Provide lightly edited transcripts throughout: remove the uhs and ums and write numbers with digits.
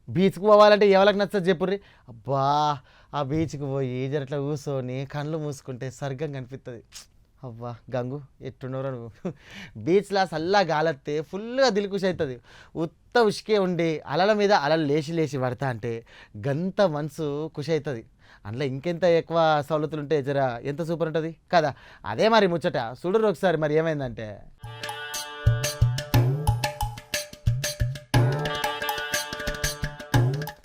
బీచ్‌కి పోవాలంటే ఎవరికి నచ్చదు చెప్పుర్రి. అబ్బా! ఆ బీచ్‌కి పోయి జరట్లా కూసోని కళ్ళు మూసుకుంటే స్వర్గం కనిపిత్తది. అవ్వా! గంగు ఎట్టున్నవురా నువ్వు. బీచ్‌ల సల్లా గాలత్తే ఫుల్లుగా దిల్‌కుష్ అయితది. ఉత్త ఉష్కే ఉండి అలల మీద అలలు లేచి లేచి పడతాంటే గంత మనసు ఖుష్ అయితది. అందులో ఇంకెంత ఎక్కువ సవలతులుంటే జర ఎంత సూపర్ ఉంటది కదా! అదే మరి ముచ్చట. చూడుర్రి ఒకసారి మరి ఏమైందంటే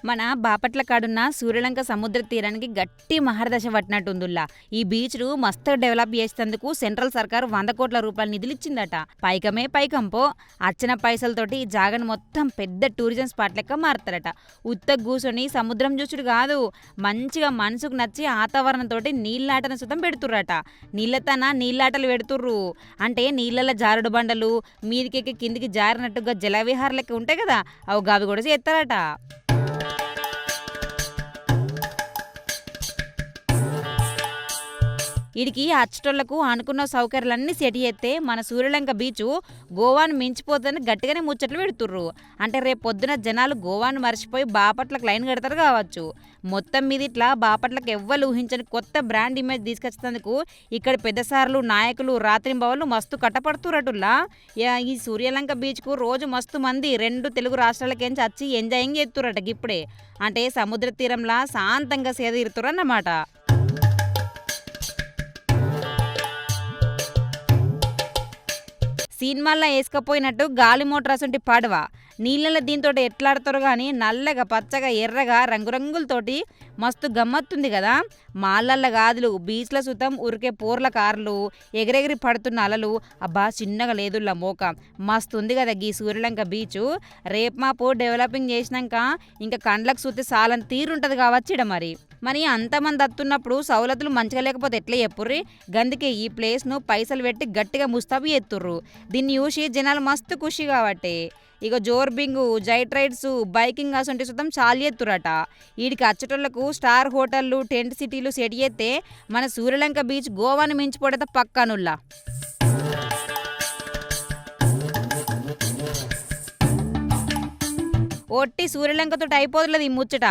మన బాపట్ల కాడున్న సూర్యలంక సముద్ర తీరానికి గట్టి మహర్దశ పట్టినట్టుందిలా. ఈ బీచ్ను మస్తు డెవలప్ చేసేందుకు సెంట్రల్ సర్కార్ 100 కోట్ల రూపాయలు నిధులు ఇచ్చిందట. పైకమే పైకంపో అచ్చిన పైసలతోటి ఈ జాగను మొత్తం పెద్ద టూరిజం స్పాట్ లెక్క మారుతారట. ఉత్త కూసొని సముద్రం చూసుడు కాదు, మంచిగా మనసుకు నచ్చి వాతావరణంతో నీళ్ళాటను సుతం పెడుతుర్రట. నీళ్ళతన నీళ్ళాటలు పెడుతుర్రు అంటే నీళ్ళ జారుడు బండలు మీదికెక్కి కిందికి జారినట్టుగా జలవిహార లెక్క ఉంటాయి కదా, అవి గావి కూడా చేస్తారట. వీడికి అచ్చటోళ్లకు అనుకున్న సౌకర్యాలన్నీ సెట్ చేస్తే మన సూర్యలంక బీచ్ గోవాను మించిపోతుందని గట్టిగానే ముచ్చట్లు పెడుతుర్రు. అంటే రేపు పొద్దున జనాలు గోవాను మర్చిపోయి బాపట్లకు లైన్ కడతారు కావచ్చు. మొత్తం మీద ఇట్లా బాపట్లకు ఎవ్వరు ఊహించని కొత్త బ్రాండ్ ఇమేజ్ తీసుకొచ్చేందుకు ఇక్కడ పెద్ద సార్లు నాయకులు రాత్రింబవళ్ళు మస్తు కట్టపడుతురటుల్లా. ఈ సూర్యలంక బీచ్కు రోజు మస్తు మంది 2 తెలుగు రాష్ట్రాలకేంచి వచ్చి ఎంజాయింగ్ చేస్తురట. ఇప్పుడే అంటే సముద్ర తీరంలా శాంతంగా సేదీరుతురు అన్నమాట. సినిమాల్లో వేసుకపోయినట్టు గాలి మోటార్ అసంటి పడవ నీళ్ళలో దీంతో ఎట్లాడతారు కానీ నల్లగా పచ్చగా ఎర్రగా రంగురంగులతోటి మస్తు గమ్మత్తుంది కదా. మాళ్ళల్లో గాదులు బీచ్ల సుతం ఉరికే పోర్ల కార్లు ఎగిరెగిరి పడుతున్న అలలు. అబ్బా చిన్నగా లేదుల్లా మోక మస్తు ఉంది కదా గీ సూర్యలంక బీచ్. రేపు మాపు డెవలపింగ్ చేసినాక ఇంకా కండ్లకు చూస్తే సాలని తీరుంటుంది కావచ్చు ఇడ. మరి అంతమంది అత్తున్నప్పుడు సౌలతులు మంచిగా లేకపోతే ఎట్లా చెప్పుర్రి. గందుకే ఈ ప్లేస్ను పైసలు పెట్టి గట్టిగా ముస్తాబు ఎత్తుర్రు. దీన్ని చూసి జనాలు మస్తు ఖుషి కాబట్టి ఇక జోర్బింగ్ జైట్ రైడ్స్ బైకింగ్ అసంటి సుతం చాలు ఎత్తురట. వీడికి అచ్చటోళ్లకు స్టార్ హోటళ్ళు టెంట్ సిటీలు సెట్ చేస్తే మన సూర్యలంక బీచ్ గోవాను మించిపోతే పక్కనుల్లా. ఒట్టి సూర్యలంకతో అయిపోతులేదు ఈ ముచ్చట.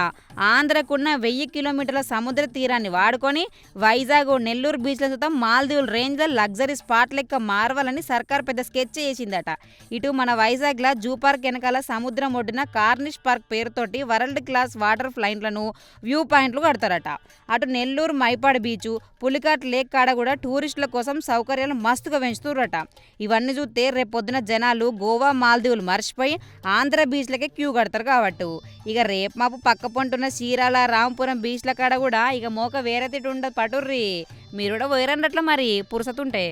ఆంధ్రకున్న 1000 కిలోమీటర్ల సముద్ర తీరాన్ని వాడుకొని వైజాగ్ నెల్లూరు బీచ్ల సుతం మాల్దీవుల రేంజ్లో లగ్జరీ స్పాట్ లెక్క మారవాలని సర్కార్ పెద్ద స్కెచ్ చేసిందట. ఇటు మన వైజాగ్లో జూ పార్క్ వెనకాల సముద్రం ఒడ్డున కార్నిష్ పార్క్ పేరుతోటి వరల్డ్ క్లాస్ వాటర్ ఫ్లైన్లను వ్యూ పాయింట్లు కడతారట. అటు నెల్లూరు మైపాడు బీచ్ పులికాట్ లేక్ కాడ కూడా టూరిస్టుల కోసం సౌకర్యాలు మస్తుగా పెంచుతుర్రట. ఇవన్నీ చూస్తే రేపు పొద్దున జనాలు గోవా మాల్దీవులు మర్చిపోయి ఆంధ్ర బీచ్లకే క్యూ కడతారు కాబట్టి ఇక రేపు మాపు పక్క పొంటున్న చీరాల రాంపురం బీచ్ల కాడ కూడా ఇక మోక వేరే తిట్టు ఉండదు పటుర్రి. మీరు కూడా వేరన్నట్ల మరి పురుసతుంటే.